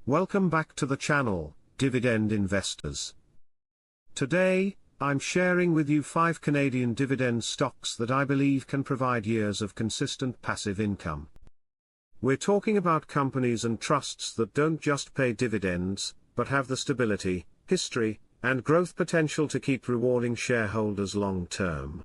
Welcome back to the channel, Dividend Investors. Today, I'm sharing with you 5 Canadian dividend stocks that I believe can provide years of consistent passive income. We're talking about companies and trusts that don't just pay dividends, but have the stability, history, and growth potential to keep rewarding shareholders long term.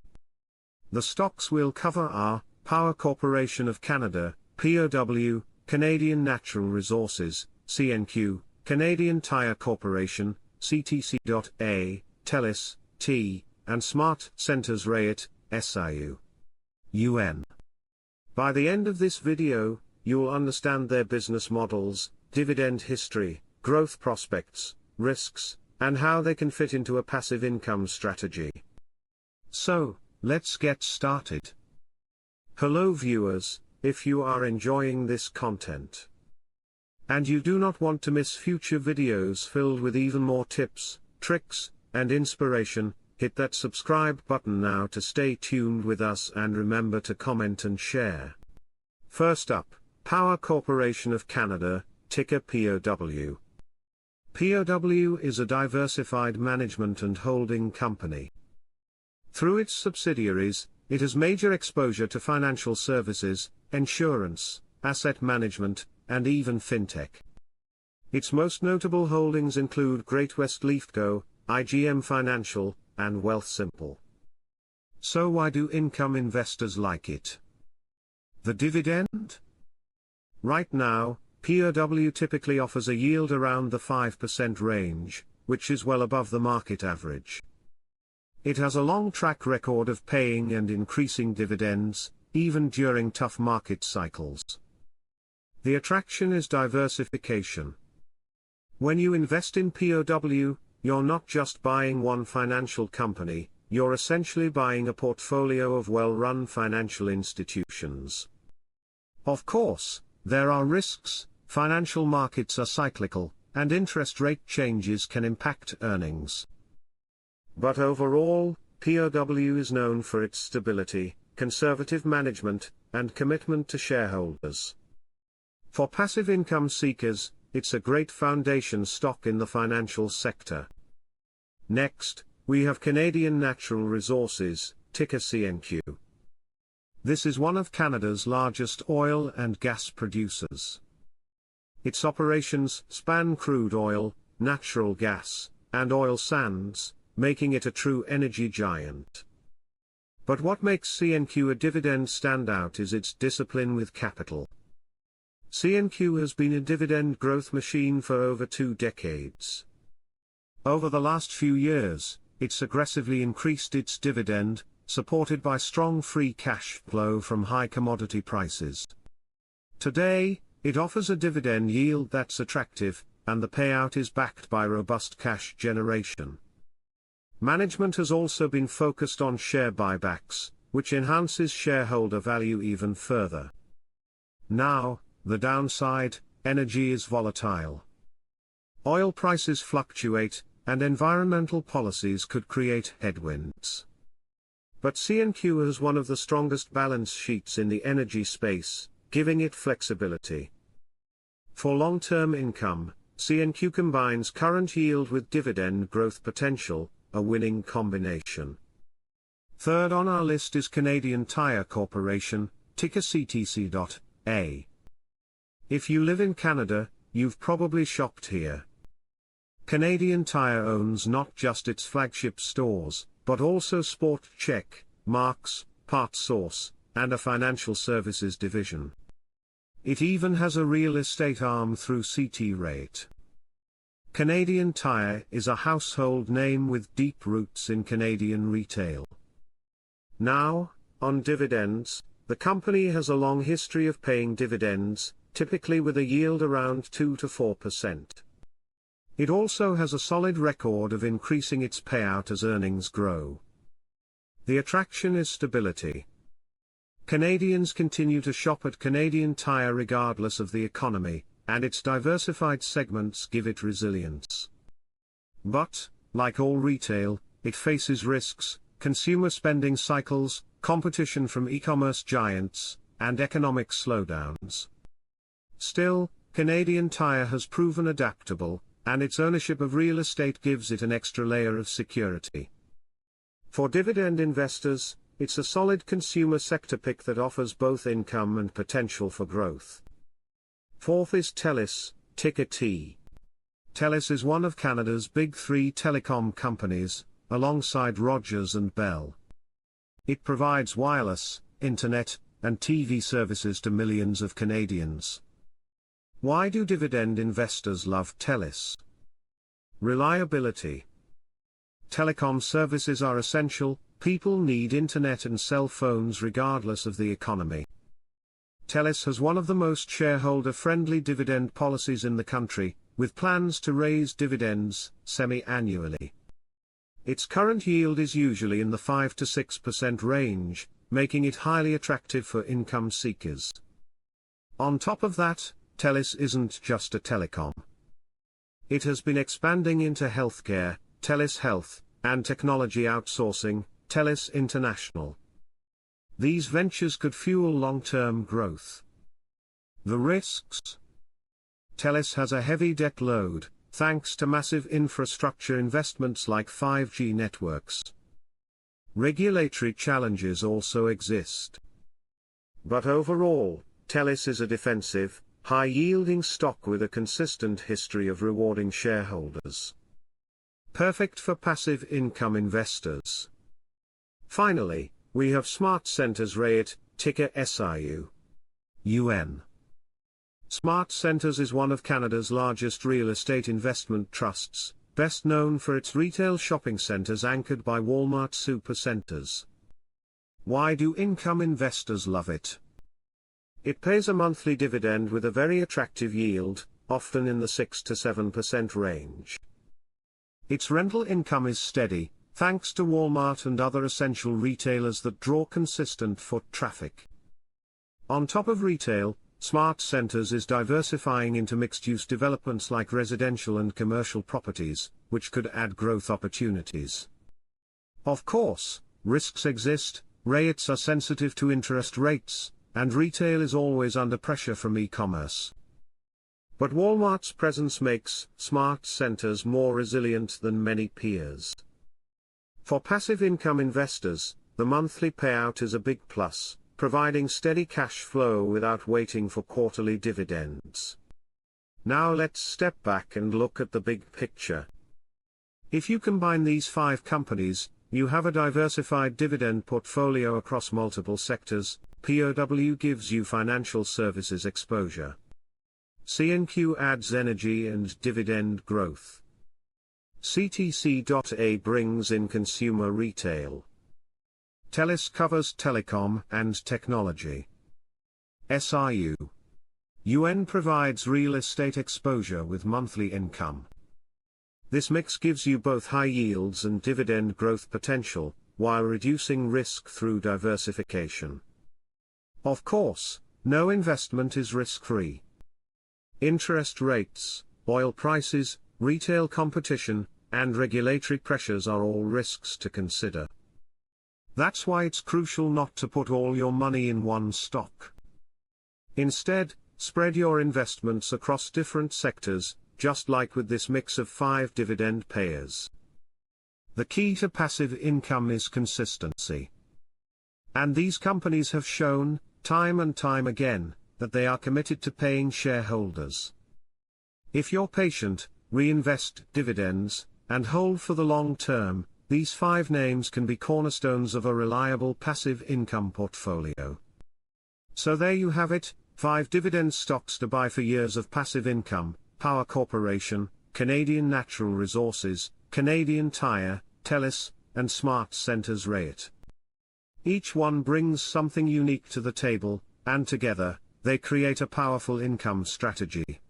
The stocks we'll cover are Power Corporation of Canada, POW, Canadian Natural Resources, CNQ, Canadian Tire Corporation, CTC.A, TELUS, T, and SmartCentres REIT, SRU.UN. By the end of this video, you'll understand their business models, dividend history, growth prospects, risks, and how they can fit into a passive income strategy. So, let's get started. Hello viewers, if you are enjoying this content, and you do not want to miss future videos filled with even more tips, tricks, and inspiration, hit that subscribe button now to stay tuned with us and remember to comment and share. First up, Power Corporation of Canada, ticker POW. POW is a diversified management and holding company. Through its subsidiaries, it has major exposure to financial services, insurance, asset management, and even fintech. Its most notable holdings include Great-West Lifeco, IGM Financial, and Wealthsimple. So why do income investors like it? The dividend? Right now, POW typically offers a yield around the 5% range, which is well above the market average. It has a long track record of paying and increasing dividends, even during tough market cycles. The attraction is diversification. When you invest in POW, you're not just buying one financial company, you're essentially buying a portfolio of well-run financial institutions. Of course, there are risks. Financial markets are cyclical, and interest rate changes can impact earnings. But overall, POW is known for its stability, conservative management, and commitment to shareholders. For passive income seekers, it's a great foundation stock in the financial sector. Next, we have Canadian Natural Resources, ticker CNQ. This is one of Canada's largest oil and gas producers. Its operations span crude oil, natural gas, and oil sands, making it a true energy giant. But what makes CNQ a dividend standout is its discipline with capital. CNQ has been a dividend growth machine for over 2 decades. Over the last few years, it's aggressively increased its dividend, supported by strong free cash flow from high commodity prices. Today, it offers a dividend yield that's attractive, and the payout is backed by robust cash generation. Management has also been focused on share buybacks, which enhances shareholder value even further. Now, the downside: energy is volatile. Oil prices fluctuate, and environmental policies could create headwinds. But CNQ has one of the strongest balance sheets in the energy space, giving it flexibility. For long-term income, CNQ combines current yield with dividend growth potential, a winning combination. Third on our list is Canadian Tire Corporation, ticker CTC.A. If you live in Canada, you've probably shopped here. Canadian Tire owns not just its flagship stores, but also Sport Chek, Marks, Part Source, and a financial services division. It even has a real estate arm through CT REIT. Canadian Tire is a household name with deep roots in Canadian retail. Now, on dividends, the company has a long history of paying dividends, typically with a yield around 2 to 4%. It also has a solid record of increasing its payout as earnings grow. The attraction is stability. Canadians continue to shop at Canadian Tire regardless of the economy, and its diversified segments give it resilience. But, like all retail, it faces risks: consumer spending cycles, competition from e-commerce giants, and economic slowdowns. Still, Canadian Tire has proven adaptable, and its ownership of real estate gives it an extra layer of security. For dividend investors, it's a solid consumer sector pick that offers both income and potential for growth. Fourth is TELUS, ticker T. TELUS is one of Canada's big three telecom companies, alongside Rogers and Bell. It provides wireless, internet, and TV services to millions of Canadians. Why do dividend investors love TELUS? Reliability. Telecom services are essential, people need internet and cell phones regardless of the economy. TELUS has one of the most shareholder-friendly dividend policies in the country, with plans to raise dividends semi-annually. Its current yield is usually in the 5 to 6% range, making it highly attractive for income seekers. On top of that, TELUS isn't just a telecom. It has been expanding into healthcare, TELUS Health, and technology outsourcing, TELUS International. These ventures could fuel long-term growth. The risks? TELUS has a heavy debt load, thanks to massive infrastructure investments like 5G networks. Regulatory challenges also exist. But overall, TELUS is a defensive, high-yielding stock with a consistent history of rewarding shareholders. Perfect for passive income investors. Finally, we have SmartCentres REIT, ticker SRU.UN. SmartCentres is one of Canada's largest real estate investment trusts, best known for its retail shopping centres anchored by Walmart Supercenters. Why do income investors love it? It pays a monthly dividend with a very attractive yield, often in the 6 to 7% range. Its rental income is steady, thanks to Walmart and other essential retailers that draw consistent foot traffic. On top of retail, SmartCentres is diversifying into mixed-use developments like residential and commercial properties, which could add growth opportunities. Of course, risks exist, REITs are sensitive to interest rates, and retail is always under pressure from e-commerce. But Walmart's presence makes SmartCentres more resilient than many peers. For passive income investors, the monthly payout is a big plus, providing steady cash flow without waiting for quarterly dividends. Now let's step back and look at the big picture. If you combine these 5 companies, you have a diversified dividend portfolio across multiple sectors. POW gives you financial services exposure. CNQ adds energy and dividend growth. CTC.A brings in consumer retail. TELUS covers telecom and technology. SRU.UN provides real estate exposure with monthly income. This mix gives you both high yields and dividend growth potential, while reducing risk through diversification. Of course, no investment is risk-free. Interest rates, oil prices, retail competition, and regulatory pressures are all risks to consider. That's why it's crucial not to put all your money in one stock. Instead, spread your investments across different sectors, just like with this mix of 5 dividend payers. The key to passive income is consistency. And these companies have shown, time and time again, that they are committed to paying shareholders. If you're patient, reinvest dividends, and hold for the long term, these 5 names can be cornerstones of a reliable passive income portfolio. So there you have it, 5 dividend stocks to buy for years of passive income: Power Corporation, Canadian Natural Resources, Canadian Tire, TELUS, and SmartCentres REIT. Each one brings something unique to the table, and together, they create a powerful income strategy.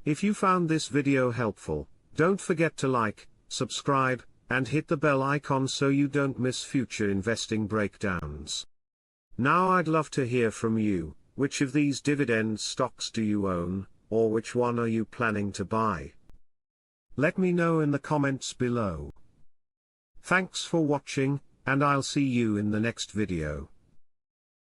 If you found this video helpful, don't forget to like, subscribe, and hit the bell icon so you don't miss future investing breakdowns. Now I'd love to hear from you. Which of these dividend stocks do you own, or which one are you planning to buy? Let me know in the comments below. Thanks for watching, and I'll see you in the next video.